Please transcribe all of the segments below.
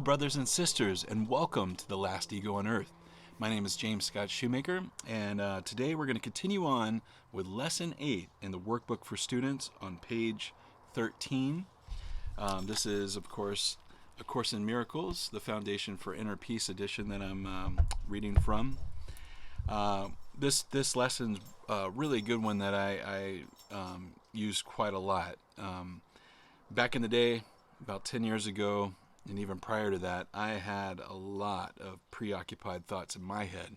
brothers and sisters, and welcome to The Last Ego on Earth. My name is James Scott Shoemaker, and today we're going to continue on with Lesson 8 in the Workbook for Students on page 13. This is, of course, A Course in Miracles, the Foundation for Inner Peace edition that I'm reading from. This lesson's a really good one that I use quite a lot. Back in the day, about 10 years ago, and even prior to that, I had a lot of preoccupied thoughts in my head,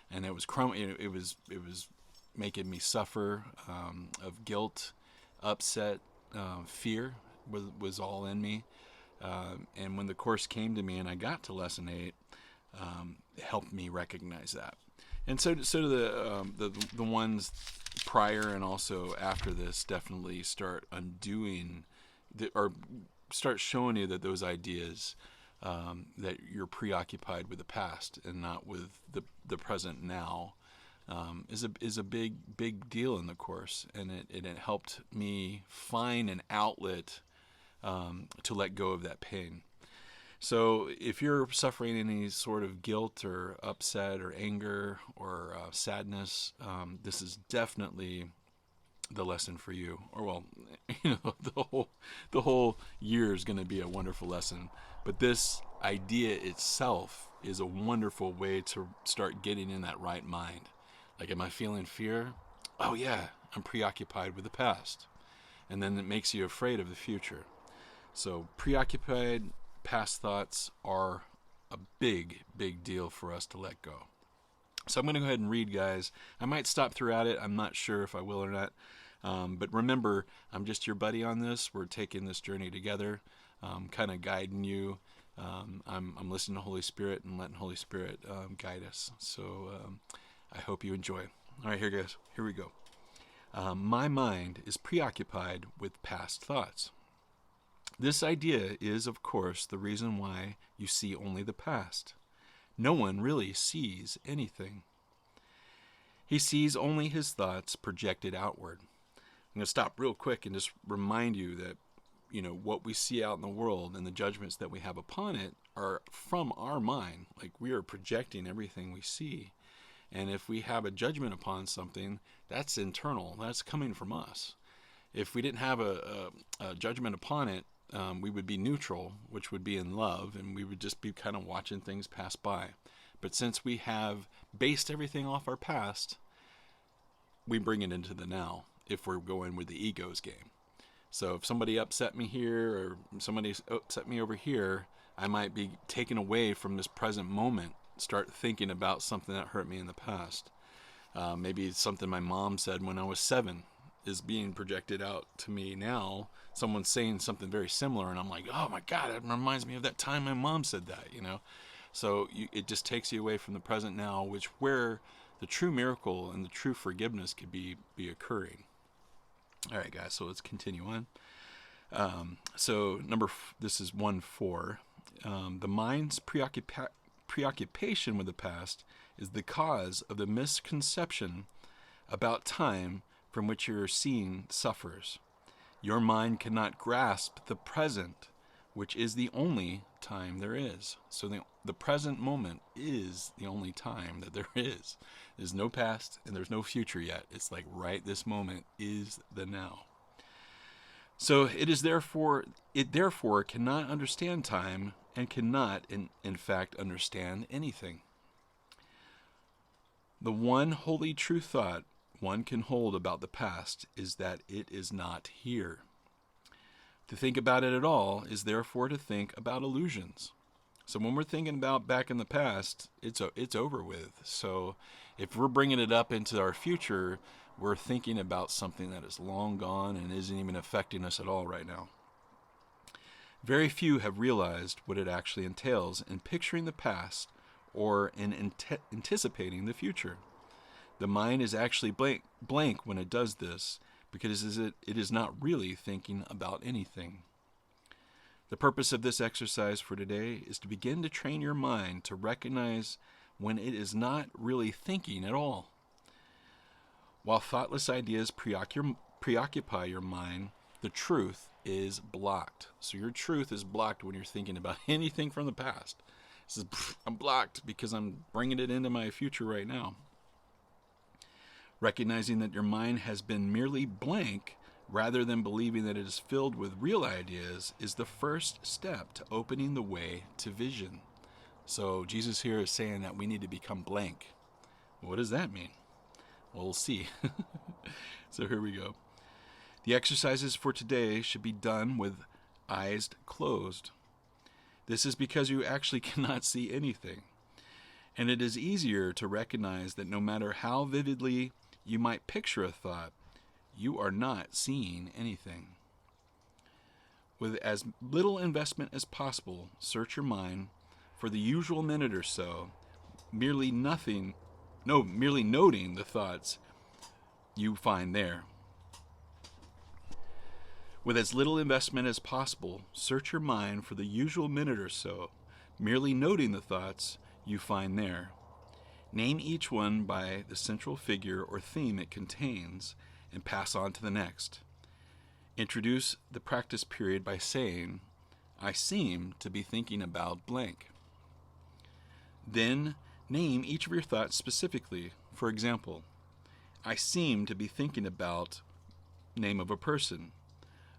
and it was making me suffer of guilt, upset, fear was all in me. And when the course came to me and I got to lesson 8, it helped me recognize that. And so do the ones prior and also after this definitely start undoing or start showing you that those ideas that you're preoccupied with the past and not with the present now is a big deal in the course, and it helped me find an outlet to let go of that pain. So if you're suffering any sort of guilt or upset or anger or sadness, this is definitely the lesson for you. Or well, the whole year is going to be a wonderful lesson, but this idea itself is a wonderful way to start getting in that right mind. Like, am I feeling fear? Oh yeah, I'm preoccupied with the past. And then it makes you afraid of the future. So preoccupied past thoughts are a big deal for us to let go. So I'm going to go ahead and read, guys. I might stop throughout it. I'm not sure if I will or not. But remember, I'm just your buddy on this. We're taking this journey together, kind of guiding you. I'm listening to Holy Spirit and letting Holy Spirit guide us. So I hope you enjoy. All right, here we go. My mind is preoccupied with past thoughts. This idea is, of course, the reason why you see only the past. No one really sees anything. He sees only his thoughts projected outward. I'm going to stop real quick and just remind you that, what we see out in the world and the judgments that we have upon it are from our mind. Like, we are projecting everything we see. And if we have a judgment upon something, that's internal. That's coming from us. If we didn't have a judgment upon it, we would be neutral, which would be in love, and we would just be kind of watching things pass by. But since we have based everything off our past, we bring it into the now if we're going with the ego's game. So if somebody upset me here or somebody upset me over here, I might be taken away from this present moment, start thinking about something that hurt me in the past. Maybe it's something my mom said when I was 7 is being projected out to me now. Someone's saying something very similar, and I'm like, oh my God, it reminds me of that time my mom said that, So it just takes you away from the present now, where the true miracle and the true forgiveness could be occurring. All right, guys, so let's continue on. This is 1-4. The mind's preoccupation with the past is the cause of the misconception about time from which your seeing suffers. Your mind cannot grasp the present, which is the only time there is. So the present moment is the only time that there is. There's no past and there's no future yet. It's like right this moment is the now. So it therefore cannot understand time and cannot in fact understand anything. The one wholly true thought one can hold about the past is that it is not here. To think about it at all is therefore to think about illusions. So when we're thinking about back in the past, it's over with. So if we're bringing it up into our future, we're thinking about something that is long gone and isn't even affecting us at all right now. Very few have realized what it actually entails in picturing the past or in anticipating the future. The mind is actually blank when it does this, because it is not really thinking about anything. The purpose of this exercise for today is to begin to train your mind to recognize when it is not really thinking at all. While thoughtless ideas preoccupy your mind, the truth is blocked. So your truth is blocked when you're thinking about anything from the past. It says, I'm blocked because I'm bringing it into my future right now. Recognizing that your mind has been merely blank rather than believing that it is filled with real ideas is the first step to opening the way to vision. So Jesus here is saying that we need to become blank. What does that mean? Well, we'll see. So here we go. The exercises for today should be done with eyes closed. This is because you actually cannot see anything. And it is easier to recognize that no matter how vividly you might picture a thought, you are not seeing anything. With as little investment as possible, search your mind for the usual minute or so, merely noting the thoughts you find there. With as little investment as possible, search your mind for the usual minute or so, merely noting the thoughts you find there. Name each one by the central figure or theme it contains, and pass on to the next. Introduce the practice period by saying, I seem to be thinking about blank. Then name each of your thoughts specifically. For example, I seem to be thinking about name of a person,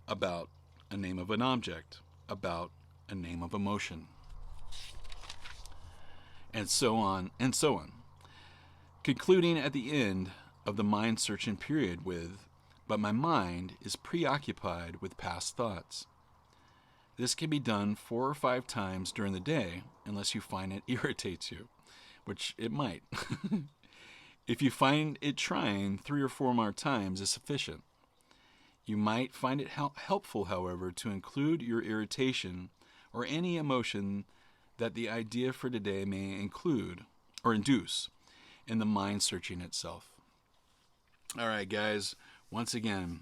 about a name of an object, about a name of emotion, and so on and so on. Concluding at the end of the mind-searching period with, but my mind is preoccupied with past thoughts. This can be done 4 or 5 times during the day, unless you find it irritates you, which it might. If you find it trying 3 or 4 more times is sufficient. You might find it helpful, however, to include your irritation or any emotion that the idea for today may include or induce in the mind searching itself. All right, guys, once again,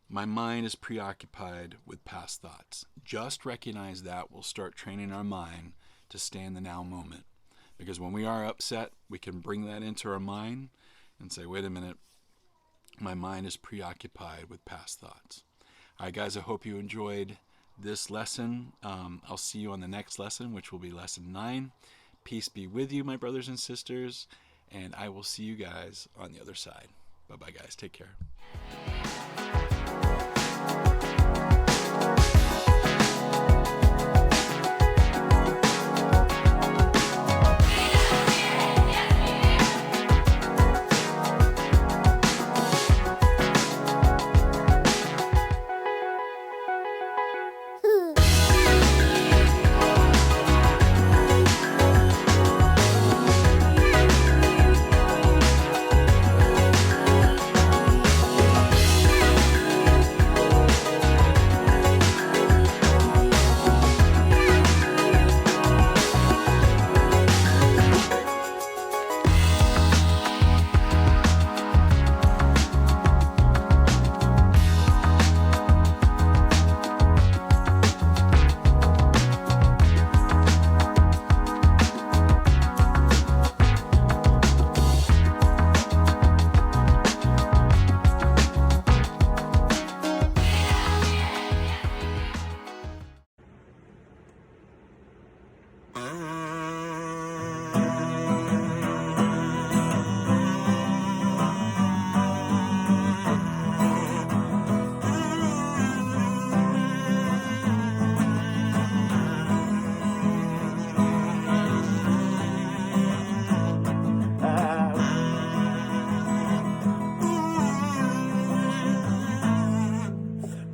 my mind is preoccupied with past thoughts. Just recognize that will start training our mind to stay in the now moment. Because when we are upset, we can bring that into our mind and say, wait a minute, my mind is preoccupied with past thoughts. All right, guys, I hope you enjoyed this lesson. I'll see you on the next lesson, which will be lesson 9. Peace be with you, my brothers and sisters, and I will see you guys on the other side. Bye-bye, guys. Take care.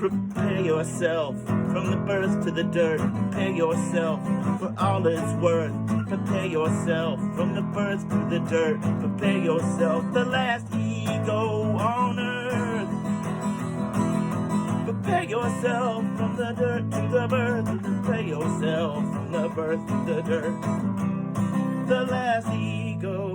Prepare yourself from the birth to the dirt. Prepare yourself for all it's worth. Prepare yourself from the birth to the dirt. Prepare yourself, the last ego on earth. Prepare yourself from the dirt to the birth. Prepare yourself from the birth to the dirt. The last ego